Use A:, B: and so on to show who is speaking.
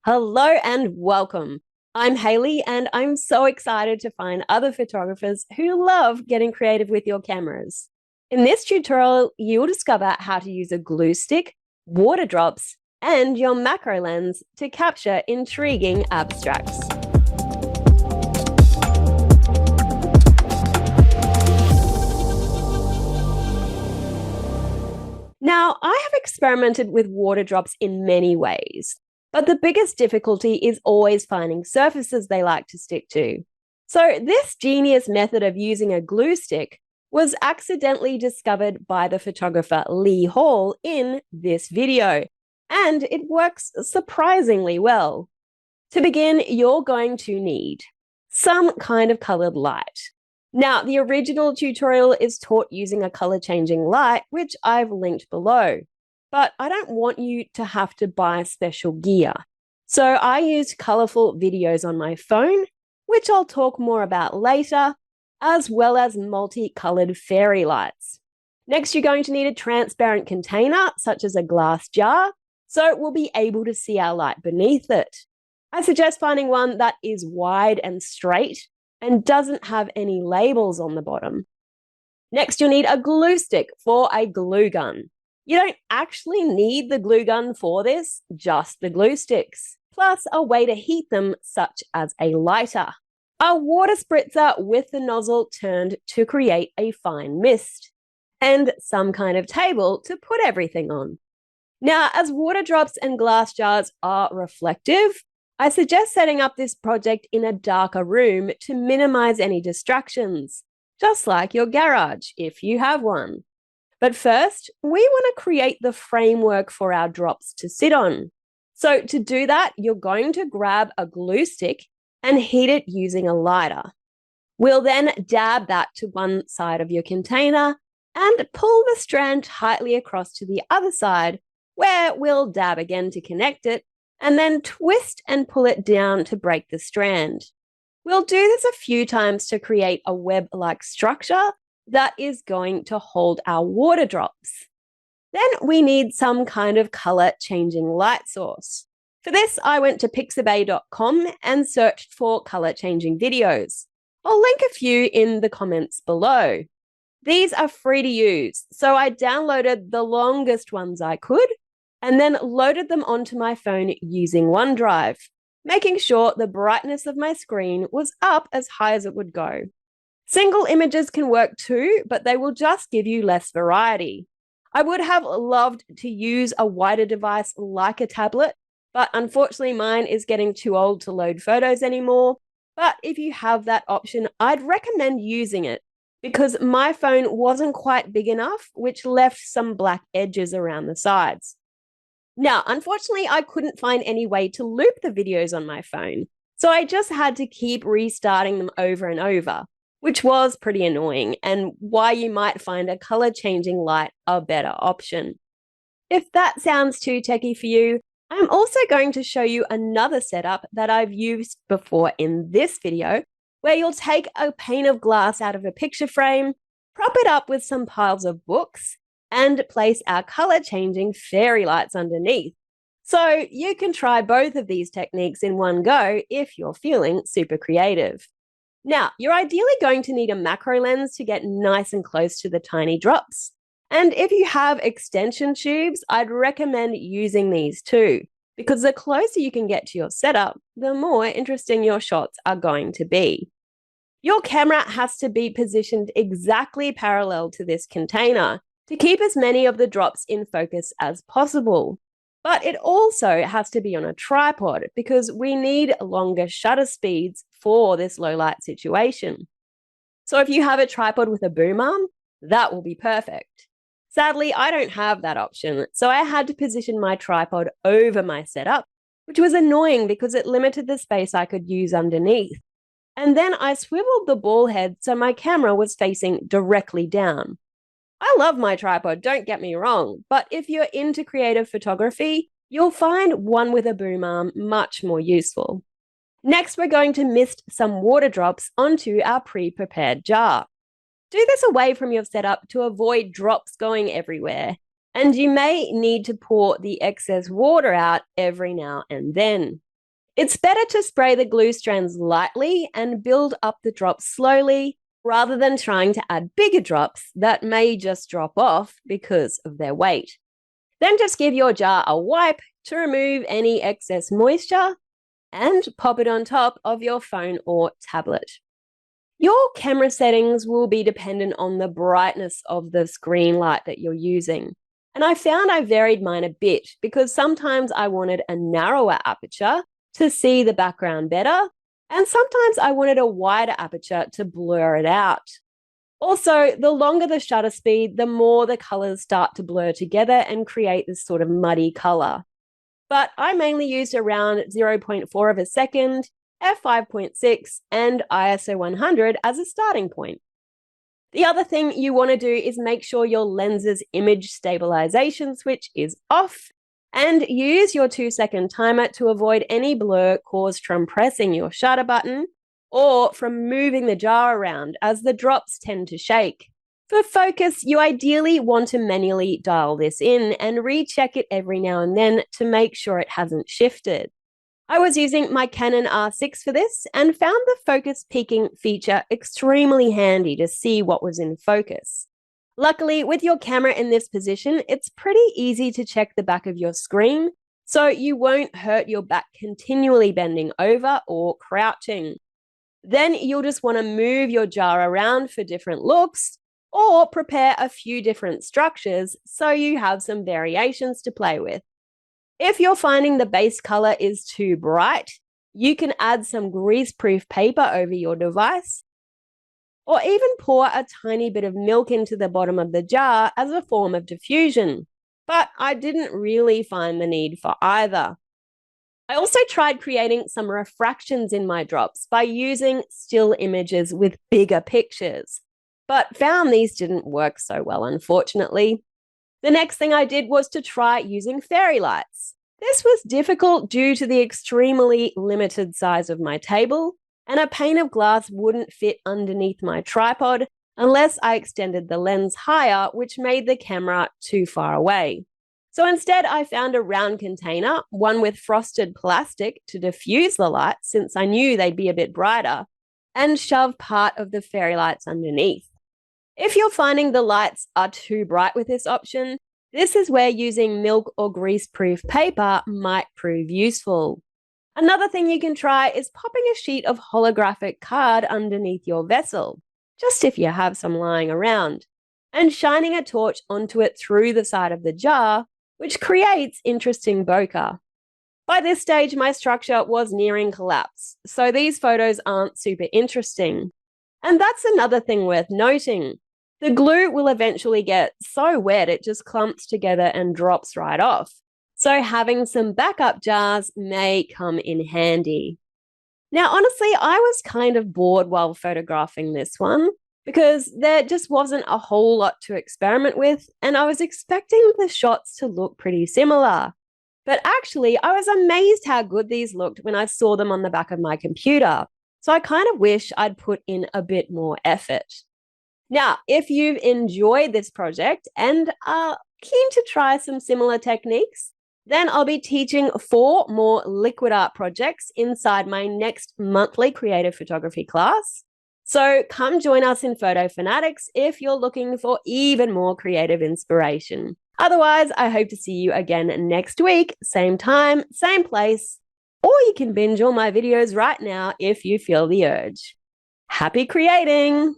A: Hello and welcome. I'm Haley, and I'm so excited to find other photographers who love getting creative with your cameras. In this tutorial, you'll discover how to use a glue stick, water drops, and your macro lens to capture intriguing abstracts. Now, I have experimented with water drops in many ways, but the biggest difficulty is always finding surfaces they like to stick to. So, this genius method of using a glue stick was accidentally discovered by the photographer Lee Hall in this video, and it works surprisingly well. To begin, you're going to need some kind of colored light. Now, the original tutorial is taught using a color changing light, which I've linked below, but I don't want you to have to buy special gear. So I used colorful videos on my phone, which I'll talk more about later, as well as multicolored fairy lights. Next, you're going to need a transparent container, such as a glass jar, so we'll be able to see our light beneath it. I suggest finding one that is wide and straight and doesn't have any labels on the bottom. Next, you'll need a glue stick for a glue gun. You don't actually need the glue gun for this, just the glue sticks, plus a way to heat them, such as a lighter. A water spritzer with the nozzle turned to create a fine mist, and some kind of table to put everything on. Now, as water drops and glass jars are reflective, I suggest setting up this project in a darker room to minimize any distractions, just like your garage, if you have one. But first, we want to create the framework for our drops to sit on. So to do that, you're going to grab a glue stick and heat it using a lighter. We'll then dab that to one side of your container and pull the strand tightly across to the other side, where we'll dab again to connect it, and then twist and pull it down to break the strand. We'll do this a few times to create a web-like structure that is going to hold our water drops. Then we need some kind of color-changing light source. For this, I went to pixabay.com and searched for color-changing videos. I'll link a few in the comments below. These are free to use, so I downloaded the longest ones I could and then loaded them onto my phone using OneDrive, making sure the brightness of my screen was up as high as it would go. Single images can work too, but they will just give you less variety. I would have loved to use a wider device like a tablet, but unfortunately mine is getting too old to load photos anymore. But if you have that option, I'd recommend using it because my phone wasn't quite big enough, which left some black edges around the sides. Now, unfortunately, I couldn't find any way to loop the videos on my phone, so I just had to keep restarting them over and over, which was pretty annoying and why you might find a color changing light a better option. If that sounds too techy for you, I'm also going to show you another setup that I've used before in this video, where you'll take a pane of glass out of a picture frame, prop it up with some piles of books, and place our color-changing fairy lights underneath. So you can try both of these techniques in one go if you're feeling super creative. Now, you're ideally going to need a macro lens to get nice and close to the tiny drops. And if you have extension tubes, I'd recommend using these too, because the closer you can get to your setup, the more interesting your shots are going to be. Your camera has to be positioned exactly parallel to this container to keep as many of the drops in focus as possible. But it also has to be on a tripod because we need longer shutter speeds for this low light situation. So if you have a tripod with a boom arm, that will be perfect. Sadly, I don't have that option, so I had to position my tripod over my setup, which was annoying because it limited the space I could use underneath. And then I swiveled the ball head so my camera was facing directly down. I love my tripod, don't get me wrong, but if you're into creative photography, you'll find one with a boom arm much more useful. Next, we're going to mist some water drops onto our pre-prepared jar. Do this away from your setup to avoid drops going everywhere, and you may need to pour the excess water out every now and then. It's better to spray the glue strands lightly and build up the drops slowly rather than trying to add bigger drops that may just drop off because of their weight. Then just give your jar a wipe to remove any excess moisture and pop it on top of your phone or tablet. Your camera settings will be dependent on the brightness of the screen light that you're using. And I found I varied mine a bit because sometimes I wanted a narrower aperture to see the background better, and sometimes I wanted a wider aperture to blur it out. Also, the longer the shutter speed, the more the colors start to blur together and create this sort of muddy color. But I mainly used around 0.4 of a second, f5.6, and ISO 100 as a starting point. The other thing you want to do is make sure your lens's image stabilization switch is off and use your 2-second timer to avoid any blur caused from pressing your shutter button or from moving the jar around, as the drops tend to shake. For focus, you ideally want to manually dial this in and recheck it every now and then to make sure it hasn't shifted. I was using my Canon R6 for this and found the focus peaking feature extremely handy to see what was in focus. Luckily, with your camera in this position, it's pretty easy to check the back of your screen, so you won't hurt your back continually bending over or crouching. Then you'll just want to move your jar around for different looks or prepare a few different structures so you have some variations to play with. If you're finding the base color is too bright, you can add some greaseproof paper over your device, or even pour a tiny bit of milk into the bottom of the jar as a form of diffusion. But I didn't really find the need for either. I also tried creating some refractions in my drops by using still images with bigger pictures, but found these didn't work so well, unfortunately. The next thing I did was to try using fairy lights. This was difficult due to the extremely limited size of my table, and a pane of glass wouldn't fit underneath my tripod unless I extended the lens higher, which made the camera too far away. So instead, I found a round container, one with frosted plastic to diffuse the lights since I knew they'd be a bit brighter, and shoved part of the fairy lights underneath. If you're finding the lights are too bright with this option, this is where using milk or greaseproof paper might prove useful. Another thing you can try is popping a sheet of holographic card underneath your vessel, just if you have some lying around, and shining a torch onto it through the side of the jar, which creates interesting bokeh. By this stage, my structure was nearing collapse, so these photos aren't super interesting. And that's another thing worth noting. The glue will eventually get so wet it just clumps together and drops right off. So having some backup jars may come in handy. Now, honestly, I was kind of bored while photographing this one because there just wasn't a whole lot to experiment with, and I was expecting the shots to look pretty similar. But actually, I was amazed how good these looked when I saw them on the back of my computer. So I kind of wish I'd put in a bit more effort. Now, if you've enjoyed this project and are keen to try some similar techniques, then I'll be teaching 4 more liquid art projects inside my next monthly creative photography class. So come join us in Photo Fanatics if you're looking for even more creative inspiration. Otherwise, I hope to see you again next week, same time, same place, or you can binge all my videos right now if you feel the urge. Happy creating!